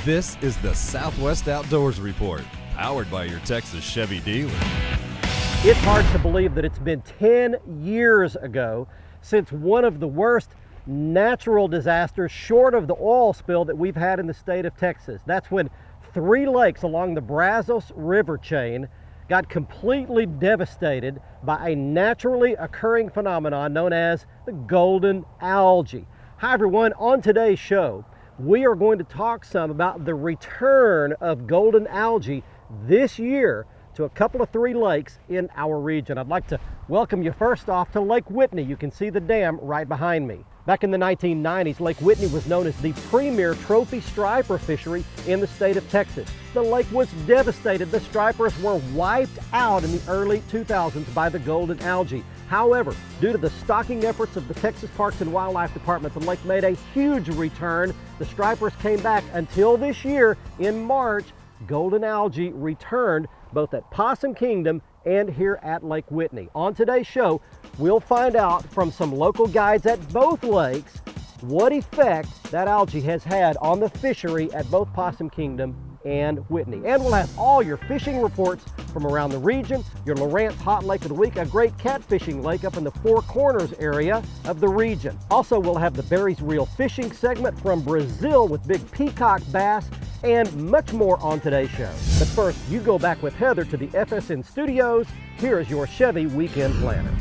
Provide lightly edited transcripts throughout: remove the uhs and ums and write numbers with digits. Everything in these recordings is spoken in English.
This is the Southwest Outdoors Report, powered by your Texas Chevy dealer. It's hard to believe that it's been 10 years ago since one of the worst natural disasters, short of the oil spill, that we've had in the state of Texas. That's when 3 lakes along the Brazos River chain got completely devastated by a naturally occurring phenomenon known as the golden algae. Hi everyone, on today's show, we are going to talk some about the return of golden algae this year to a couple of 3 lakes in our region. I'd like to welcome you first off to Lake Whitney. You can see the dam right behind me. Back in the 1990s, Lake Whitney was known as the premier trophy striper fishery in the state of Texas. The lake was devastated. The stripers were wiped out in the early 2000s by the golden algae. However, due to the stocking efforts of the Texas Parks and Wildlife Department, the lake made a huge return. The stripers came back until this year in March. Golden algae returned both at Possum Kingdom and here at Lake Whitney. On today's show, we'll find out from some local guides at both lakes what effect that algae has had on the fishery at both Possum Kingdom and Whitney. And we'll have all your fishing reports from around the region, your Lawrence Hot Lake of the Week, a great catfishing lake up in the Four Corners area of the region. Also, we'll have the Barry's Reel Fishing segment from Brazil with big peacock bass, and much more on today's show. But first, you go back with Heather to the FSN studios. Here is your Chevy Weekend Planner.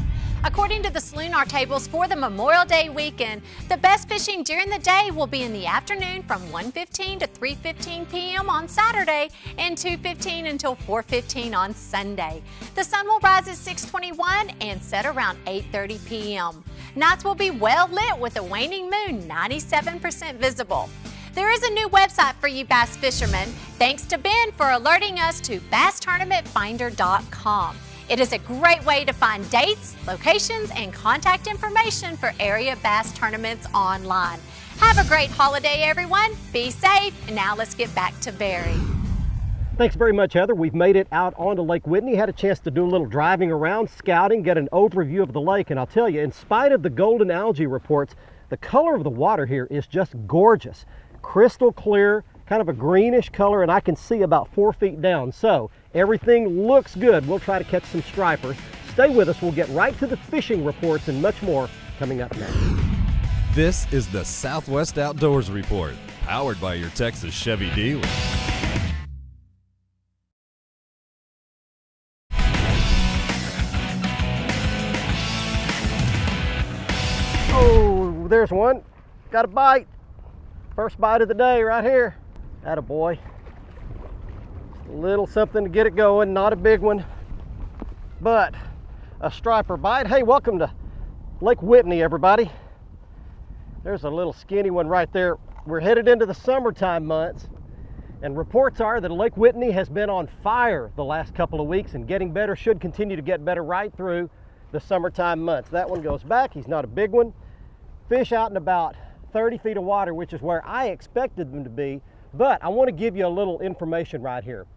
According to the Saloon tables for the Memorial Day weekend, the best fishing during the day will be in the afternoon from 1:15 to 3:15 p.m. on Saturday and 2:15 until 4:15 on Sunday. The sun will rise at 6:21 and set around 8:30 p.m. Nights will be well lit with a waning moon, 97% visible. There is a new website for you bass fishermen. Thanks to Ben for alerting us to basstournamentfinder.com. It is a great way to find dates, locations, and contact information for area bass tournaments online. Have a great holiday, everyone. Be safe. And now let's get back to Barry. Thanks very much, Heather. We've made it out onto Lake Whitney, had a chance to do a little driving around, scouting, get an overview of the lake, and I'll tell you, in spite of the golden algae reports, the color of the water here is just gorgeous. Crystal clear, kind of a greenish color, and I can see about 4 feet down. So everything looks good. We'll try to catch some stripers. Stay with us. We'll get right to the fishing reports and much more coming up next. This is the Southwest Outdoors Report, powered by your Texas Chevy dealer. Oh, there's one. Got a bite. First bite of the day right here. Attaboy. A little something to get it going, not a big one, but a striper bite. Hey, welcome to Lake Whitney, everybody. There's a little skinny one right there. We're headed into the summertime months, and reports are that Lake Whitney has been on fire the last couple of weeks and getting better, should continue to get better right through the summertime months. That one goes back. He's not a big one. Fish out in about 30 feet of water, which is where I expected them to be, but I want to give you a little information right here.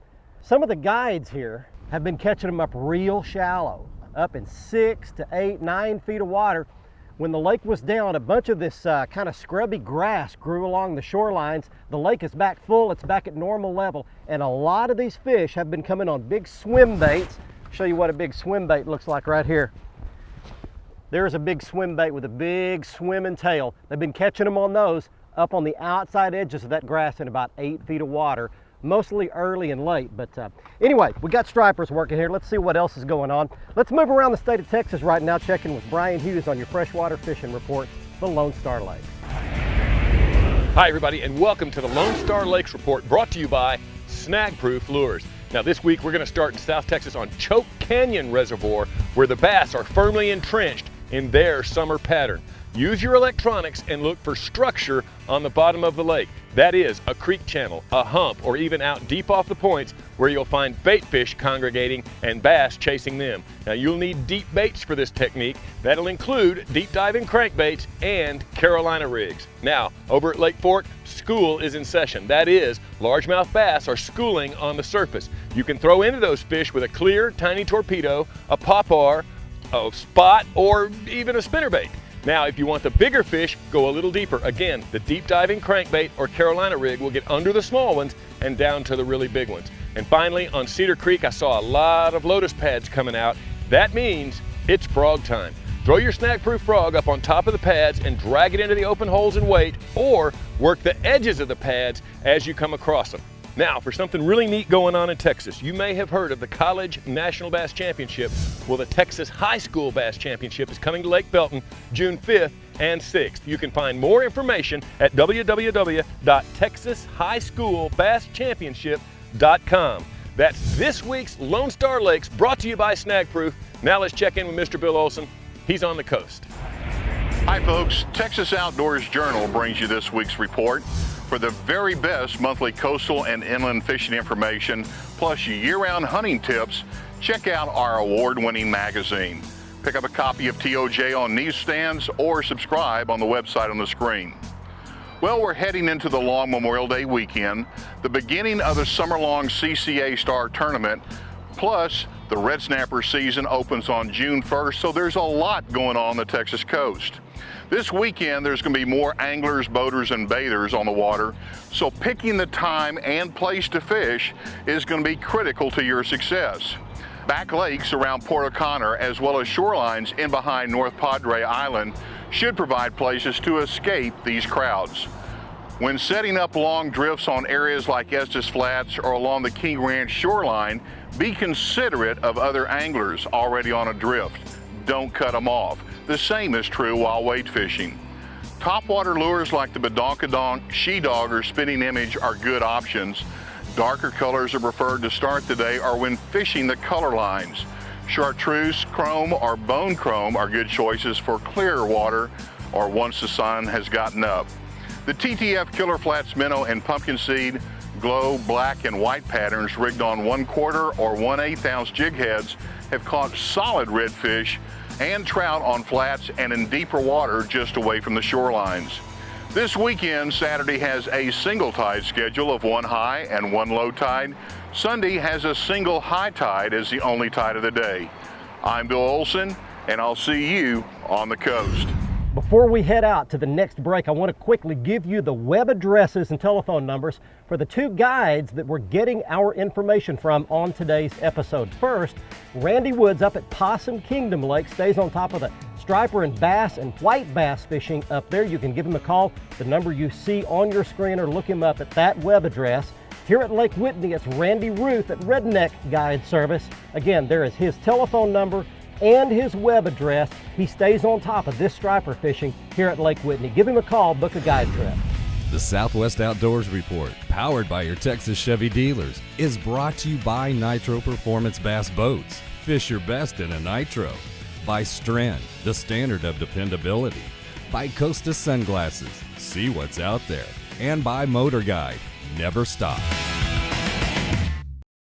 Some of the guides here have been catching them up real shallow, up in 6 to 8, 9 feet of water. When the lake was down, a bunch of this kind of scrubby grass grew along the shorelines. The lake is back full, it's back at normal level, and a lot of these fish have been coming on big swim baits. I'll show you what a big swim bait looks like right here. There's a big swim bait with a big swimming tail. They've been catching them on those up on the outside edges of that grass in about 8 feet of water, mostly early and late. But anyway, we got stripers working here. Let's see what else is going on. Let's move around the state of Texas right now, checking with Brian Hughes on your freshwater fishing report, the Lone Star Lakes. Hi everybody, and welcome to the Lone Star Lakes Report, brought to you by Snag Proof Lures. Now this week we're going to start in South Texas on Choke Canyon Reservoir, where the bass are firmly entrenched in their summer pattern. Use your electronics and look for structure on the bottom of the lake. That is a creek channel, a hump, or even out deep off the points where you'll find bait fish congregating and bass chasing them. Now you'll need deep baits for this technique. That'll include deep diving crankbaits and Carolina rigs. Now, over at Lake Fork, school is in session. That is, largemouth bass are schooling on the surface. You can throw into those fish with a clear, tiny torpedo, a popper, a spot, or even a spinnerbait. Now, if you want the bigger fish, go a little deeper. Again, the deep diving crankbait or Carolina rig will get under the small ones and down to the really big ones. And finally, on Cedar Creek, I saw a lot of lotus pads coming out. That means it's frog time. Throw your snag-proof frog up on top of the pads and drag it into the open holes and wait, or work the edges of the pads as you come across them. Now, for something really neat going on in Texas, you may have heard of the College National Bass Championship. Well, the Texas High School Bass Championship is coming to Lake Belton June 5th and 6th. You can find more information at www.texashighschoolbasschampionship.com. That's this week's Lone Star Lakes, brought to you by Snagproof. Now let's check in with Mr. Bill Olson. He's on the coast. Hi folks, Texas Outdoors Journal brings you this week's report. For the very best monthly coastal and inland fishing information, plus year-round hunting tips, check out our award-winning magazine. Pick up a copy of TOJ on newsstands or subscribe on the website on the screen. Well, we're heading into the long Memorial Day weekend, the beginning of the summer-long CCA Star Tournament, plus the red snapper season opens on June 1st, so there's a lot going on the Texas coast. This weekend, there's going to be more anglers, boaters, and bathers on the water, so picking the time and place to fish is going to be critical to your success. Back lakes around Port O'Connor, as well as shorelines in behind North Padre Island, should provide places to escape these crowds. When setting up long drifts on areas like Estes Flats or along the King Ranch shoreline, be considerate of other anglers already on a drift. Don't cut them off. The same is true while wade fishing. Topwater lures like the Badonkadonk, She-Dog, or Spinning Image are good options. Darker colors are preferred to start the day or when fishing the color lines. Chartreuse, chrome, or bone chrome are good choices for clearer water or once the sun has gotten up. The TTF Killer Flats Minnow and Pumpkin Seed glow black and white patterns rigged on 1/4 or 1/8 ounce jig heads have caught solid redfish and trout on flats and in deeper water just away from the shorelines. This weekend, Saturday has a single tide schedule of 1 high and 1 low tide. Sunday has a single high tide as the only tide of the day. I'm Bill Olson, and I'll see you on the coast. Before we head out to the next break, I want to quickly give you the web addresses and telephone numbers for the 2 guides that we're getting our information from on today's episode. First, Randy Woods up at Possum Kingdom Lake stays on top of the striper and bass and white bass fishing up there. You can give him a call, the number you see on your screen, or look him up at that web address. Here at Lake Whitney, it's Randy Ruth at Redneck Guide Service. Again, there is his telephone number and his web address. He stays on top of this striper fishing here at Lake Whitney. Give him a call, book a guide trip. The Southwest Outdoors Report, powered by your Texas Chevy dealers, is brought to you by Nitro Performance Bass Boats. Fish your best in a Nitro. By Strand, the standard of dependability. By Costa Sunglasses, see what's out there. And by Motor Guide, never stop.